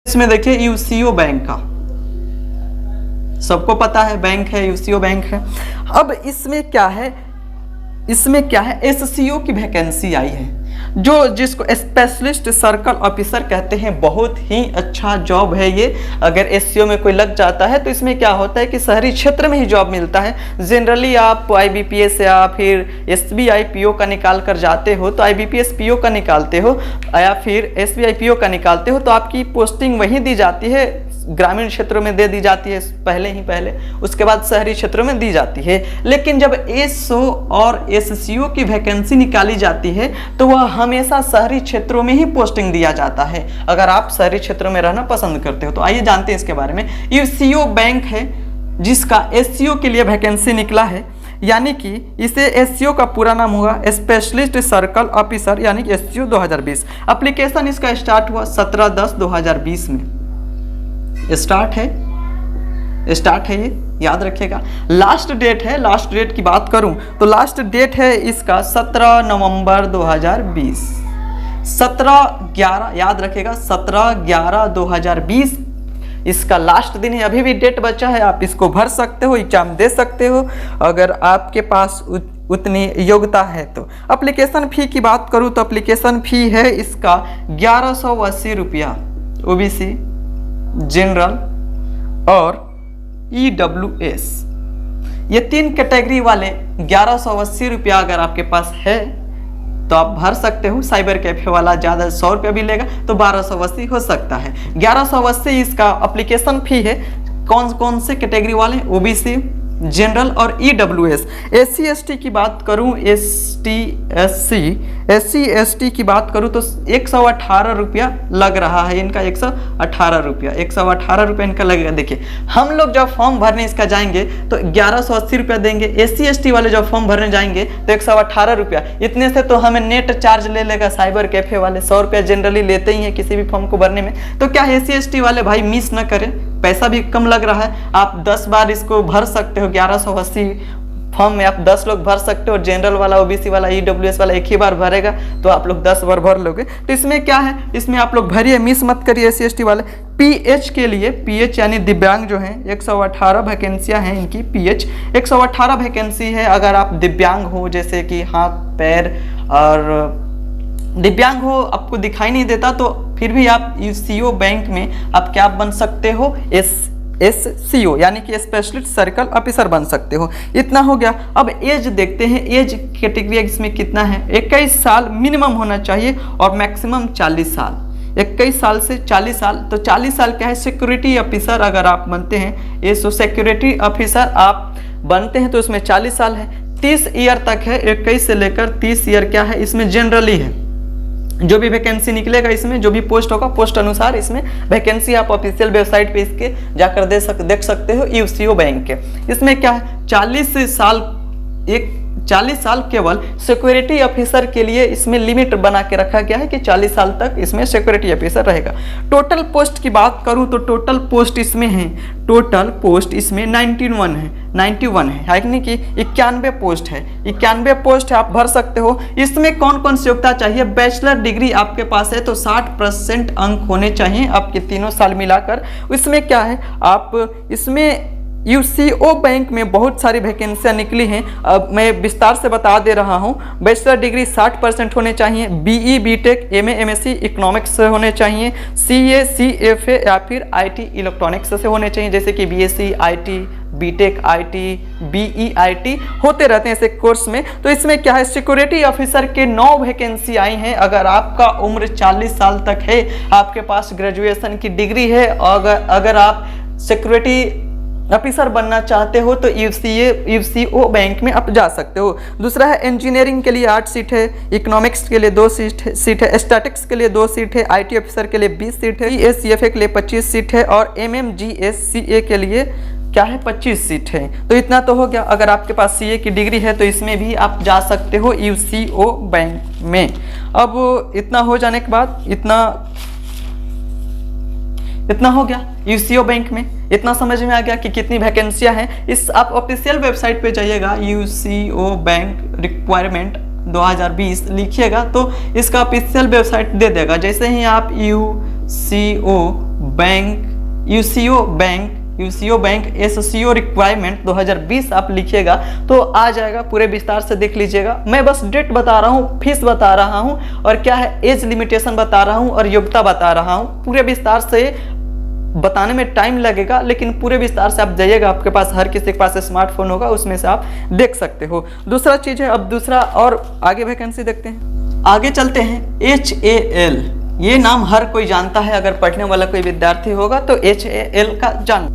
इसमें देखिए UCO bank का, सबको पता है बैंक है, यूसीओ बैंक है। अब इसमें क्या है, एससीओ की वैकेंसी आई है, जिसको स्पेशलिस्ट सर्कल ऑफिसर कहते हैं। बहुत ही अच्छा जॉब है ये। अगर एससीओ में कोई लग जाता है तो इसमें क्या होता है कि शहरी क्षेत्र में ही जॉब मिलता है। जनरली आप आईबीपीएस या फिर एसबीआई पीओ का निकाल कर जाते हो, तो आईबीपीएस पीओ का निकालते हो या फिर एसबीआई पीओ का निकालते हो, तो आपकी पोस्टिंग वहीं दी जाती है, ग्रामीण क्षेत्रों में दे दी जाती है पहले, उसके बाद शहरी क्षेत्रों में दी जाती है। लेकिन जब एसओ और एससीओ की वैकेंसी निकाली जाती है तो वह हमेशा शहरी क्षेत्रों में ही पोस्टिंग दिया जाता है, अगर आप शहरी क्षेत्रों में रहना पसंद करते हो तो। आइए जानते हैं इसके बारे में। यूसीओ बैंक है जिसका एससीओ के लिए वैकेंसी निकला है, यानी कि इसे एससीओ का पूरा नाम होगा स्पेशलिस्ट सर्कल ऑफिसर, यानी कि एससीओ 2020। एप्लीकेशन इसका स्टार्ट हुआ 17/10/2020 में स्टार्ट है ये, याद रखिएगा। लास्ट डेट की बात करूं तो लास्ट डेट है इसका 17 नवंबर 2020, 17/11, याद रखिएगा 17/11/2020 इसका लास्ट दिन है। अभी भी डेट बचा है, आप इसको भर सकते हो, एग्जाम दे सकते हो अगर आपके पास उतनी योग्यता है तो। एप्लीकेशन फ़ी की बात करूं तो एप्लीकेशन फ़ी है इसका 1180 रुपया ओबीसी, जनरल और ईडब्ल्यूएस, ये 3 कैटेगरी वाले 1180 रुपया अगर आपके पास है तो आप भर सकते हो। साइबर कैफे वाला ज़्यादा 100 रुपया भी लेगा तो 1280 हो सकता है। 1180 इसका एप्लीकेशन फ़ी है। कौन से कैटेगरी वाले, ओबीसी, जनरल और ईडब्ल्यूएस। एससी एसटी की बात करूं, एससी एसटी की बात करूं तो 118 रुपया लग रहा है इनका, 118 रुपया इनका लगेगा। देखिए हम लोग जब फॉर्म भरने इसका जाएंगे तो 1180 रुपया देंगे, एससी एसटी वाले जब फॉर्म भरने जाएंगे तो 118 रुपया। इतने से तो हमें नेट चार्ज ले लेगा साइबर कैफे वाले, 100 रुपया जनरली लेते ही हैं किसी भी फॉर्म को भरने में। तो क्या एससी एसटी वाले भाई मिस न करें, पैसा भी कम लग रहा है, आप 10 बार इसको भर सकते हो। 1180 फॉर्म में आप 10 लोग भर सकते हो। जनरल वाला, ओबीसी वाला, ईडब्ल्यूएस वाला एक ही बार भरेगा तो आप लोग 10 बार भर लोगे। तो इसमें क्या है, इसमें आप लोग भरिए, मिस मत करिए। एससी एसटी वाले पीएच के लिए, पीएच यानी दिव्यांग जो हैं, 118 वैकेंसियाँ हैं इनकी। पीएच 118 वैकेंसी है। अगर आप दिव्यांग हो, जैसे कि हाथ पैर और दिव्यांग हो, आपको दिखाई नहीं देता, तो फिर भी आप यूसीओ बैंक में आप क्या बन सकते हो, एससीओ यानी कि स्पेशलिस्ट सर्कल ऑफिसर बन सकते हो। इतना हो गया। अब एज देखते हैं, एज कैटेगरी इसमें कितना है। 21 साल मिनिमम होना चाहिए और मैक्सिमम 40 साल। 21 साल से 40 साल, तो 40 साल क्या है, सिक्योरिटी ऑफिसर अगर आप बनते हैं, ये सिक्योरिटी ऑफिसर आप बनते हैं तो इसमें 40 साल है। 30 ईयर तक है, 21 से लेकर 30 ईयर क्या है, इसमें जनरली है। जो भी वैकेंसी निकलेगा इसमें, जो भी पोस्ट होगा, पोस्ट अनुसार इसमें वैकेंसी आप ऑफिशियल वेबसाइट पे इसके जाकर देख सकते हो यूसीओ बैंक के। इसमें क्या है, 40 साल केवल सिक्योरिटी ऑफिसर के लिए इसमें लिमिट बना के रखा गया है कि 40 साल तक इसमें सिक्योरिटी ऑफिसर रहेगा। टोटल पोस्ट की बात करूं तो टोटल पोस्ट इसमें 91 है, यानी कि 91 पोस्ट है। 91 पोस्ट है, आप भर सकते हो। इसमें कौन कौन सी योग्यता चाहिए, बैचलर डिग्री आपके पास है तो 60% अंक होने चाहिए आपके तीनों साल मिलाकर। इसमें क्या है, आप इसमें यूसीओ बैंक में बहुत सारी वैकेंसियाँ निकली हैं। अब मैं विस्तार से बता दे रहा हूँ। बैचलर डिग्री 60% होने चाहिए, BE BTech MA MSc economics से होने चाहिए, सीए सीएफए या फिर आईटी इलेक्ट्रॉनिक्स से होने चाहिए, जैसे कि BSc IT, BTech IT, BE IT होते रहते हैं ऐसे कोर्स में। तो इसमें क्या है, सिक्योरिटी ऑफिसर के 9 वैकेंसी आई हैं। अगर आपका उम्र 40 साल तक है, आपके पास ग्रेजुएशन की डिग्री है, अगर आप सिक्योरिटी ऑफिसर बनना चाहते हो तो यूसीओ बैंक में आप जा सकते हो। दूसरा है इंजीनियरिंग के लिए 8 सीट है, इकोनॉमिक्स के लिए 2 सीट है, स्टैटिक्स के लिए 2 सीट है, आईटी ऑफिसर के लिए 20 सीट है, सीएफए के लिए 25 सीट है और एमएमजीएससीए के लिए क्या है 25 सीट है। तो इतना तो हो गया। अगर आपके पास सीए की डिग्री है तो इसमें भी आप जा सकते हो यूसीओ बैंक में। अब इतना हो जाने के बाद इतना हो गया यूसीओ बैंक में। इतना समझ में आ गया कि कितनी वैकेंसियां हैं। इस आप ऑफिशियल वेबसाइट पे जाइएगा, यूसीओ बैंक रिक्वायरमेंट 2020 लिखिएगा तो इसका ऑफिशियल वेबसाइट दे देगा। जैसे ही आप UCO UCO bank SCO requirement 2020 आप लिखिएगा तो आ जाएगा। पूरे विस्तार से देख लीजिएगा। मैं बस डेट बता रहा हूँ, फीस बता रहा हूँ और क्या है एज लिमिटेशन बता रहा हूँ और योग्यता बता रहा हूँ। पूरे विस्तार से बताने में टाइम लगेगा, लेकिन पूरे विस्तार से आप जाइएगा। आपके पास हर किसी के पास स्मार्टफोन होगा, उसमें से आप देख सकते हो। दूसरा चीज है, अब दूसरा और आगे वैकेंसी देखते हैं। आगे चलते हैं। HAL, ये नाम हर कोई जानता है, अगर पढ़ने वाला कोई विद्यार्थी होगा तो HAL का जान।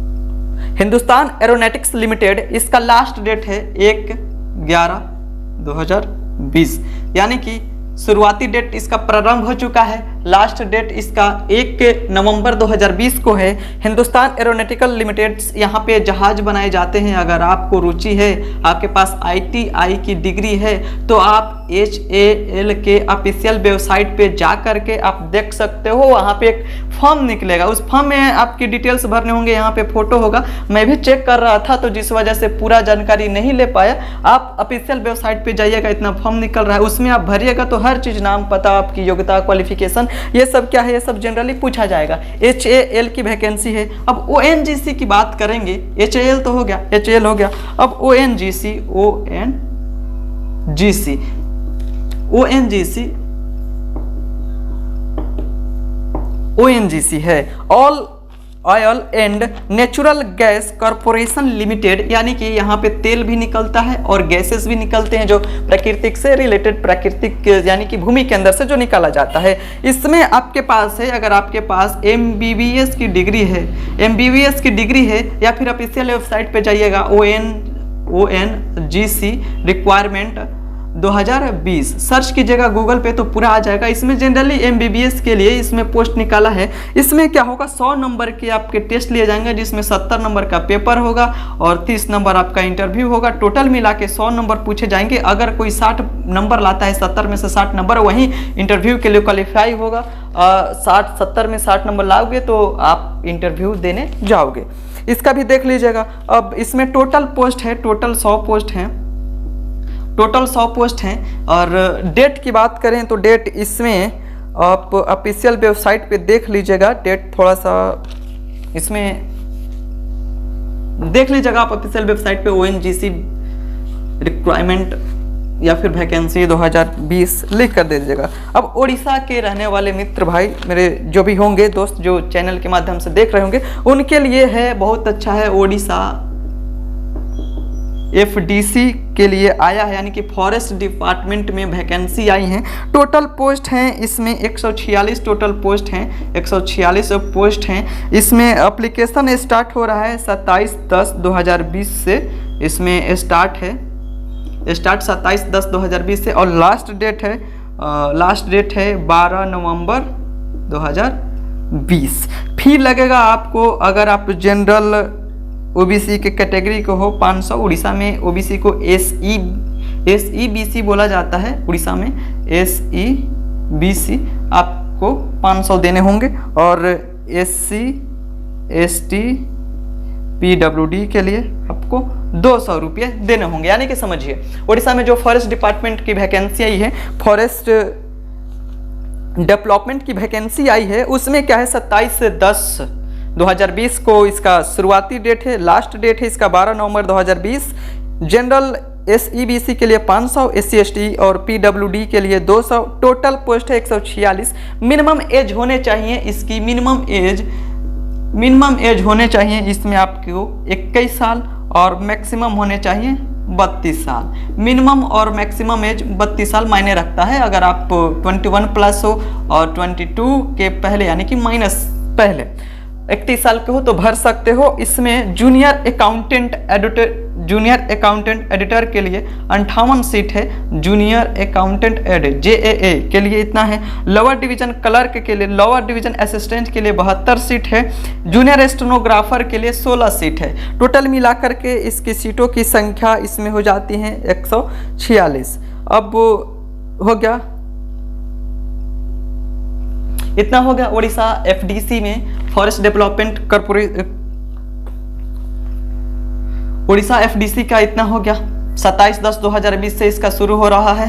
हिंदुस्तान एरोनॉटिक्स लिमिटेड, इसका लास्ट डेट है 1/11/2020, यानी कि शुरुआती डेट इसका प्रारंभ हो चुका है, लास्ट डेट इसका 1 नवंबर 2020 को है। हिंदुस्तान एरोनॉटिकल लिमिटेड, यहाँ पे जहाज बनाए जाते हैं। अगर आपको रुचि है, आपके पास ITI की डिग्री है, तो आप HAL के ऑफिशियल वेबसाइट पे जा करके आप देख सकते हो। वहाँ पे एक फॉर्म निकलेगा, उस फॉर्म में आपकी डिटेल्स भरने होंगे। यहाँ पे फोटो होगा, मैं भी चेक कर रहा था तो जिस वजह से पूरा जानकारी नहीं ले पाया। आप ऑफिशियल वेबसाइट पे जाइएगा, इतना फॉर्म निकल रहा है, उसमें आप भरिएगा तो हर चीज़, नाम, पता, आपकी योग्यता, क्वालिफिकेशन, ये सब क्या है, ये सब जनरली पूछा जाएगा। HAL की वैकेंसी है। अब ONGC की बात करेंगे। HAL तो हो गया, HAL हो गया। अब ONGC है all oil and natural gas corporation limited, यानी कि यहाँ पे तेल भी निकलता है और गैसेस भी निकलते हैं जो प्राकृतिक से रिलेटेड, प्राकृतिक यानी कि भूमि के अंदर से जो निकाला जाता है। इसमें आपके पास है, अगर आपके पास MBBS की डिग्री है या फिर ऑफिशियल वेबसाइट पे जाइएगा ONGC रिक्वायरमेंट 2020 सर्च कीजिएगा गूगल पे तो पूरा आ जाएगा। इसमें जनरली MBBS के लिए इसमें पोस्ट निकाला है। इसमें क्या होगा, 100 नंबर के आपके टेस्ट लिए जाएंगे, जिसमें 70 नंबर का पेपर होगा और 30 नंबर आपका इंटरव्यू होगा। टोटल मिला के 100 नंबर पूछे जाएंगे। अगर कोई 60 नंबर लाता है, 70 में से 60 नंबर, वही इंटरव्यू के लिए क्वालिफाई होगा। 70 में 60 नंबर लाओगे तो आप इंटरव्यू देने जाओगे। इसका भी देख लीजिएगा। अब इसमें टोटल पोस्ट है, टोटल 100 पोस्ट हैं। और डेट की बात करें तो डेट इसमें आप ऑफिशियल वेबसाइट पे देख लीजिएगा। डेट थोड़ा सा इसमें देख लीजिएगा आप ऑफिशियल वेबसाइट पे ONGC रिक्वायरमेंट या फिर वैकेंसी 2020 लिख कर दे दीजिएगा। अब उड़ीसा के रहने वाले मित्र भाई मेरे जो भी होंगे, दोस्त जो चैनल के माध्यम से देख रहे होंगे, उनके लिए है, बहुत अच्छा है। उड़ीसा FDC के लिए आया है, यानी कि फॉरेस्ट डिपार्टमेंट में वैकेंसी आई हैं। टोटल पोस्ट हैं इसमें 146 टोटल पोस्ट हैं, 146 पोस्ट हैं। इसमें एप्लीकेशन स्टार्ट हो रहा है 27/10/2020 से। इसमें स्टार्ट 27/10/2020 से और लास्ट डेट है 12 नवंबर 2020। फी लगेगा आपको, अगर आप जनरल OBC के कैटेगरी को हो, 500। उड़ीसा में OBC को SEBC बोला जाता है। उड़ीसा में SEBC आपको 500 देने होंगे और SC ST PWD के लिए आपको 200 रुपये देने होंगे। यानी कि समझिए, उड़ीसा में जो फॉरेस्ट डिपार्टमेंट की वैकेंसी आई है, फॉरेस्ट डेवलपमेंट की वैकेंसी आई है, उसमें क्या है 27/10/2020 को इसका शुरुआती डेट है, लास्ट डेट है इसका 12 नवंबर 2020। जनरल SEBC के लिए 500, SC ST और PWD के लिए 200। टोटल पोस्ट है 146। मिनिमम एज होने चाहिए इसकी, मिनिमम एज होने चाहिए इसमें आपको 21 साल और मैक्सिमम होने चाहिए 32 साल। मिनिमम और मैक्सिमम एज 32 साल मायने रखता है। अगर आप 21 प्लस हो और 22 के पहले यानी कि माइनस पहले 31 साल के हो तो भर सकते हो। इसमें जूनियर अकाउंटेंट एडिटर के लिए 58 सीट है। जूनियर अकाउंटेंट JAA के लिए इतना है। लोअर डिवीजन क्लर्क के लिए, लोअर डिवीजन असिस्टेंट के लिए 72 सीट है। जूनियर स्टेनोग्राफर के लिए 16 सीट है। टोटल मिलाकर के इसकी सीटों की संख्या इसमें हो जाती है 146। अब हो गया, इतना हो गया उड़ीसा FDC में forest development corporation. Orissa FDC का इतना हो गया। 27/10/2020 से इसका शुरू हो रहा है,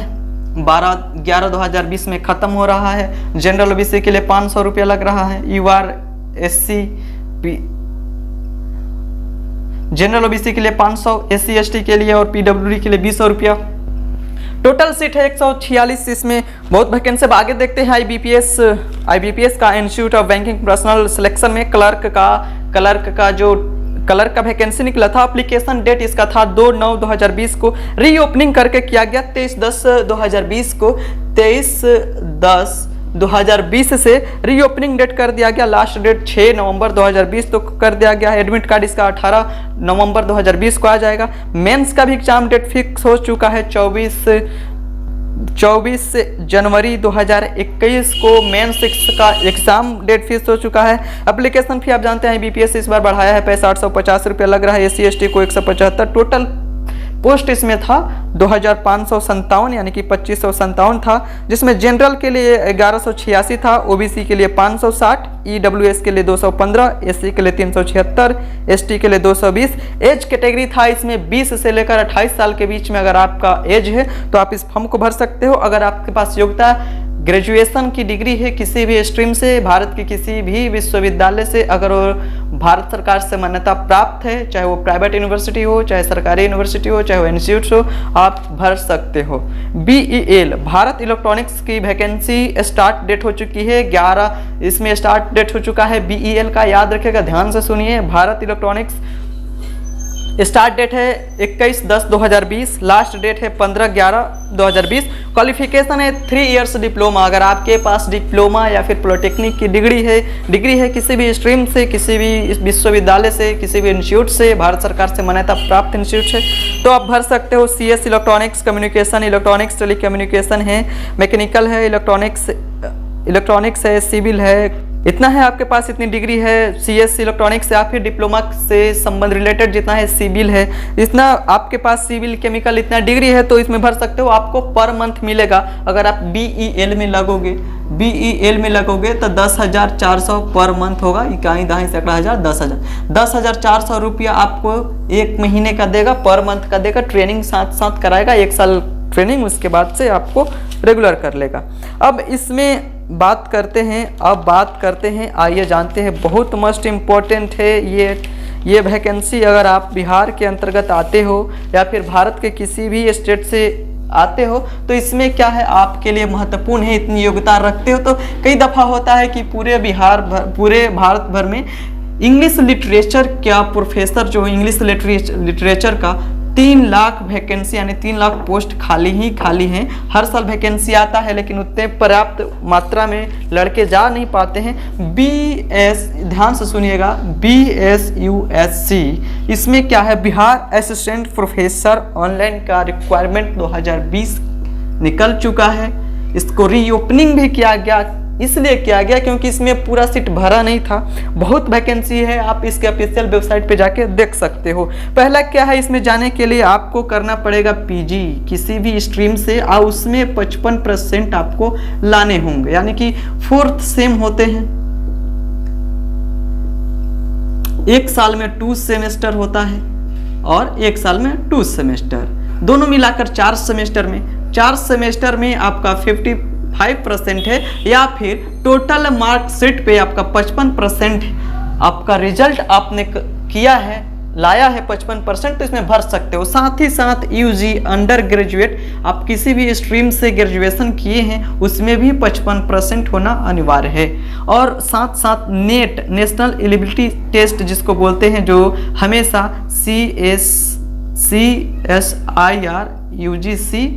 12/11/2020 में खत्म हो रहा है। जनरल OBC के लिए 500 रुपया लग रहा है। UR SC जनरल OBC के लिए 500, SC ST के लिए और PWD के लिए 200 रुपया। टोटल सीट है 146। इसमें बहुत वैकेंसी। आगे देखते हैं IBPS का institute of banking personal selection में क्लर्क का वैकेंसी निकला था। एप्लीकेशन डेट इसका था 2/9/2020 को, रीओपनिंग करके किया गया 23/10/2020 को। 23/10/2020 से रीओपनिंग डेट कर दिया गया। लास्ट डेट 6 नवंबर 2020 तो कर दिया गया। एडमिट कार्ड इसका 18 नवंबर 2020 को आ जाएगा। मेंस का भी एग्जाम डेट फिक्स हो चुका है 24 जनवरी 2021 को मेंस का एग्जाम डेट फिक्स हो चुका है। एप्लीकेशन फी आप जानते हैं IBPS इस बार बढ़ाया है, पैसा 850 रुपया लग रहा है। SC ST को 175। टोटल पोस्ट इसमें था 2557 यानी कि 2557 था, जिसमें जनरल के लिए 1186 था, OBC के लिए 560, EWS के लिए 215, SC के लिए 376, ST के लिए 220। एज कैटेगरी था इसमें 20 से लेकर 28 साल के बीच में अगर आपका एज है तो आप इस फॉर्म को भर सकते हो। अगर आपके पास योग्यता ग्रेजुएशन की डिग्री है किसी भी स्ट्रीम से, भारत के किसी भी विश्वविद्यालय से, अगर वो भारत सरकार से मान्यता प्राप्त है, चाहे वो प्राइवेट यूनिवर्सिटी हो, चाहे सरकारी यूनिवर्सिटी हो, चाहे वो इंस्टीट्यूट हो, आप भर सकते हो। BEL भारत इलेक्ट्रॉनिक्स की वैकेंसी स्टार्ट डेट हो चुकी है 11, इसमें स्टार्ट डेट हो चुका है BEL का, याद रखिएगा, ध्यान से सुनिए। भारत इलेक्ट्रॉनिक्स स्टार्ट डेट है 21/10/2020, लास्ट डेट है 15/11/2020। क्वालिफिकेशन है 3 इयर्स डिप्लोमा। अगर आपके पास डिप्लोमा या फिर पॉलिटेक्निक की डिग्री है किसी भी स्ट्रीम से, किसी भी विश्वविद्यालय से, किसी भी इंस्टीट्यूट से, भारत सरकार से मान्यता प्राप्त इंस्टीट्यूट से, तो आप भर सकते हो। CS electronics, communication, electronics telecommunication है, मैकेनिकल है, इलेक्ट्रॉनिक्स है, सिविल है। इतना है आपके पास, इतनी डिग्री है CS इलेक्ट्रॉनिक्स से, या फिर डिप्लोमा से संबंध रिलेटेड जितना है सिविल है, इतना आपके पास सिविल केमिकल इतना डिग्री है तो इसमें भर सकते हो। आपको पर मंथ मिलेगा। अगर आप BEL में लगोगे तो 10,400 पर मंथ होगा। इकाई दाई सैकड़ा हजार 10,400 रुपया आपको एक महीने का देगा, पर मंथ का देगा। ट्रेनिंग साथ कराएगा, 1 साल ट्रेनिंग, उसके बाद से आपको रेगुलर कर लेगा। अब इसमें बात करते हैं, आइए जानते हैं, बहुत मस्ट इम्पोर्टेंट है ये वैकेंसी। अगर आप बिहार के अंतर्गत आते हो या फिर भारत के किसी भी स्टेट से आते हो तो इसमें क्या है आपके लिए महत्वपूर्ण है, इतनी योग्यता रखते हो तो कई दफ़ा होता है कि पूरे भारत भर में इंग्लिश लिटरेचर क्या प्रोफेसर जो इंग्लिश लिटरेचर का 3 लाख वैकेंसी यानी 3 लाख पोस्ट खाली हैं। हर साल वैकेंसी आता है लेकिन उतने पर्याप्त मात्रा में लड़के जा नहीं पाते हैं। ध्यान से सुनिएगा, BSUSC इसमें क्या है, बिहार असिस्टेंट प्रोफेसर ऑनलाइन का रिक्वायरमेंट 2020 निकल चुका है। इसको रीओपनिंग भी किया गया, इसलिए किया गया क्योंकि इसमें पूरा सीट भरा नहीं था। बहुत वैकेंसी है, आप इसके ऑफिशियल वेबसाइट पे जाके देख सकते हो। पहला क्या है, इसमें जाने के लिए आपको करना पड़ेगा PG किसी भी स्ट्रीम से, और उसमें 55% आपको लाने होंगे, यानी कि 4th सेम होते हैं। 1 साल में 2 सेमेस्टर होता है और 1 साल में 2 सेमेस्टर, दोनों मिलाकर 4 सेमेस्टर में। 4 सेमेस्टर में आपका 55% है, या फिर टोटल मार्कशीट पे आपका 55% आपका रिजल्ट आपने किया है, लाया है 55%, तो इसमें भर सकते हो। साथ ही साथ UG अंडर ग्रेजुएट, आप किसी भी स्ट्रीम से ग्रेजुएशन किए हैं उसमें भी 55% होना अनिवार्य है। और साथ साथ नेट नेशनल एलिजिबिलिटी टेस्ट जिसको बोलते हैं, जो हमेशा CSIR UGC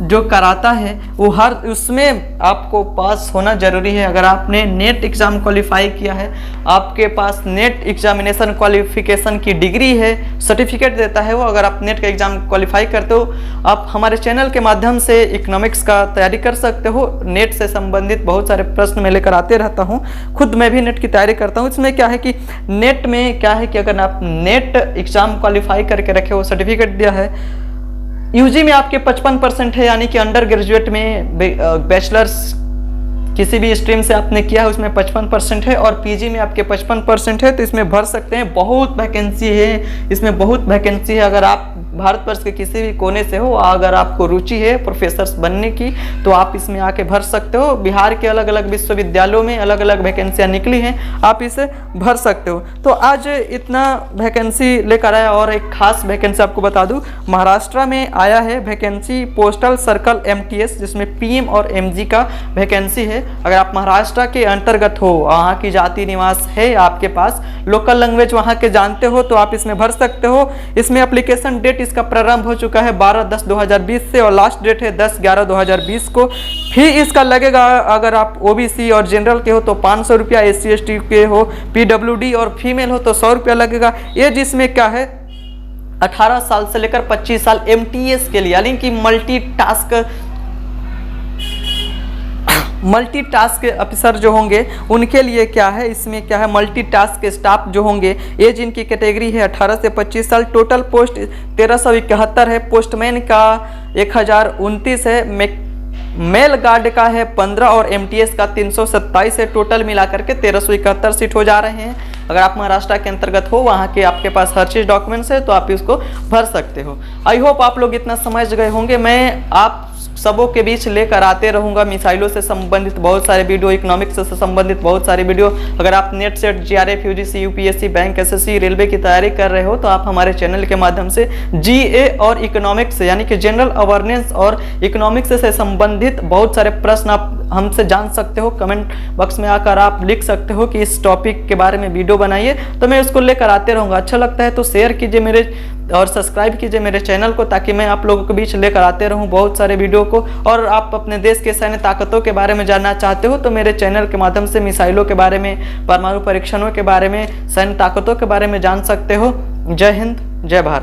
जो कराता है वो हर उसमें आपको पास होना जरूरी है। अगर आपने नेट एग्जाम क्वालिफाई किया है, आपके पास नेट एग्जामिनेशन क्वालिफिकेशन की डिग्री है, सर्टिफिकेट देता है वो। अगर आप नेट का एग्जाम क्वालिफाई करते हो, आप हमारे चैनल के माध्यम से इकोनॉमिक्स का तैयारी कर सकते हो। नेट से संबंधित बहुत सारे प्रश्न मैं लेकर आते रहता हूँ, खुद मैं भी नेट की तैयारी करता हूँ। इसमें क्या है कि नेट में क्या है कि अगर आप नेट एग्जाम क्वालिफाई करके रखे हो, सर्टिफिकेट दिया है, UG में आपके 55% है, यानी कि अंडर ग्रेजुएट में बैचलर्स किसी भी स्ट्रीम से आपने किया है उसमें 55% है, और PG में आपके 55% है, तो इसमें भर सकते हैं। बहुत वैकेंसी है, इसमें बहुत वैकेंसी है। अगर आप भारतवर्ष के किसी भी कोने से हो, अगर आपको रुचि है प्रोफेसर बनने की तो आप इसमें आके भर सकते हो। बिहार के अलग अलग विश्वविद्यालयों में अलग अलग वैकेंसियाँ निकली हैं, आप इसे भर सकते हो। तो आज इतना वैकेंसी लेकर आया। और एक खास वैकेंसी आपको बता दूं, महाराष्ट्र में आया है वैकेंसी पोस्टल सर्कल MTS, जिसमें PM और MG का वैकेंसी है। अगर आप महाराष्ट्र के अंतर्गत हो, वहाँ की जाति निवास है आपके पास, लोकल लैंग्वेज वहाँ के जानते हो, तो आप इसमें भर सकते हो। इसमें एप्लीकेशन डेट इसका प्रारंभ हो चुका है 12/10/2020 से, और लास्ट डेट है 10/11/2020 को। फी इसका लगेगा, अगर आप OBC और जनरल के हो तो 500 रुपया, SC ST के हो, PWD और फीमेल हो तो 100 रुपया लगेगा। एज इसमें क्या है, 18 साल से लेकर 25 साल MTS के लिए, यानी कि मल्टीटास्क ऑफिसर जो होंगे उनके लिए क्या है, इसमें क्या है, मल्टीटास्क स्टाफ जो होंगे, एज इनकी कैटेगरी है 18 से 25 साल। टोटल पोस्ट 1371 है। पोस्टमैन का 1029 है, मेल गार्ड का है 15 और MTS का 327 है। टोटल मिलाकर के 1371 सीट हो जा रहे हैं। अगर आप महाराष्ट्र के अंतर्गत हो, वहाँ के आपके पास हर चीज़ डॉक्यूमेंट्स है, तो आप इसको भर सकते हो। आई होप आप लोग इतना समझ गए होंगे। मैं आप सबों के बीच लेकर आते रहूँगा मिसाइलों से संबंधित बहुत सारे वीडियो, इकोनॉमिक्स से संबंधित बहुत सारे वीडियो। अगर आप net set, GRF, UGC, UPSC, bank, SSC, railway की तैयारी कर रहे हो, तो आप हमारे चैनल के माध्यम से GA और इकोनॉमिक्स यानी कि जनरल अवेयरनेस और इकोनॉमिक्स से संबंधित बहुत सारे प्रश्न आप हमसे जान सकते हो। कमेंट बॉक्स में आकर आप लिख सकते हो कि इस टॉपिक के बारे में वीडियो बनाइए, तो मैं उसको लेकर आते रहूँगा। अच्छा लगता है तो शेयर कीजिए मेरे और सब्सक्राइब कीजिए मेरे चैनल को, ताकि मैं आप लोगों के बीच लेकर आते रहूं बहुत सारे वीडियो को। और आप अपने देश के सैन्य ताकतों के बारे में जानना चाहते हो, तो मेरे चैनल के माध्यम से मिसाइलों के बारे में, परमाणु परीक्षणों के बारे में, सैन्य ताकतों के बारे में जान सकते हो। जय हिंद, जय भारत।